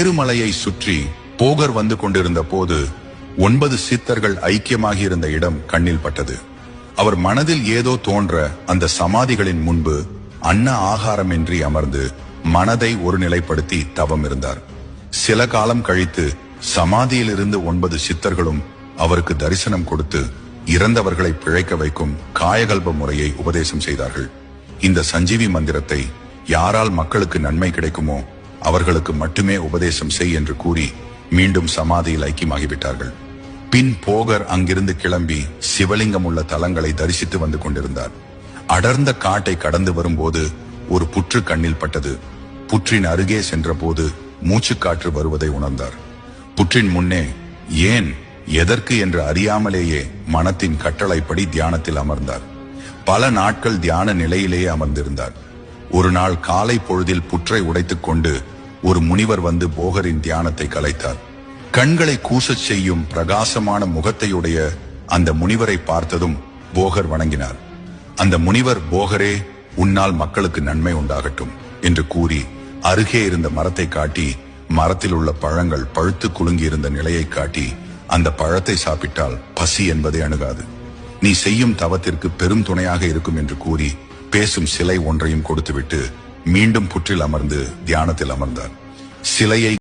மேருமலையை சுற்றி போகர் வந்து கொண்டிருந்த போது 9 சித்தர்கள் ஐக்கியமாகி இருந்த இடம் கண்ணில் பட்டது. அவர் மனதில் ஏதோ தோன்ற அந்த சமாதிகளின் முன்பு அன்ன ஆகாரமின்றி அமர்ந்து மனதை ஒருநிலைப்படுத்தி தவம் இருந்தார். சில காலம் கழித்து சமாதியிலிருந்து 9 சித்தர்களும் அவருக்கு தரிசனம் கொடுத்து இறந்தவர்களை பிழைக்க வைக்கும் காயகல்ப முறையை உபதேசம் செய்தார்கள். இந்த சஞ்சீவி மந்திரத்தை யாரால் மக்களுக்கு நன்மை கிடைக்குமோ அவர்களுக்கு மட்டுமே உபதேசம் செய் என்று கூறி மீண்டும் சமாதியில் ஐக்கியமாகிவிட்டார்கள். பின் போகர் அங்கிருந்து கிளம்பி சிவலிங்கம் உள்ள தலங்களை தரிசித்து வந்து கொண்டிருந்தார். அடர்ந்த காட்டை கடந்து வரும்போது ஒரு புற்று கண்ணில் பட்டது. புற்றின் அருகே சென்ற போது மூச்சுக்காற்று வருவதை உணர்ந்தார். புற்றின் முன்னே ஏன் எதற்கு என்று அறியாமலேயே மனத்தின் கட்டளைப்படி தியானத்தில் அமர்ந்தார். பல நாட்கள் தியான நிலையிலேயே அமர்ந்திருந்தார். ஒரு நாள் காலை பொழுதில் புற்றை உடைத்துக் கொண்டு ஒரு முனிவர் வந்து போகரின் தியானத்தை கலைத்தார். கண்களை கூசச் செய்யும் பிரகாசமான முகத்தையுடைய அந்த முனிவரை பார்த்ததும் போகர் வணங்கினார். அந்த முனிவர், போகரே, உன்னால் மக்களுக்கு நன்மை உண்டாகட்டும் என்று கூறி அருகே இருந்த மரத்தை காட்டி மரத்தில் உள்ள பழங்கள் பழுத்து குலுங்கி இருந்த நிலையை காட்டி அந்த பழத்தை சாப்பிட்டால் பசி என்பதை அணுகாது, நீ செய்யும் தவத்திற்கு பெரும் துணையாக இருக்கும் என்று கூறி பேசும் சிலை ஒன்றையும் கொடுத்துவிட்டு மீண்டும் புற்றில் அமர்ந்து தியானத்தில் அமர்ந்தார். சிலையை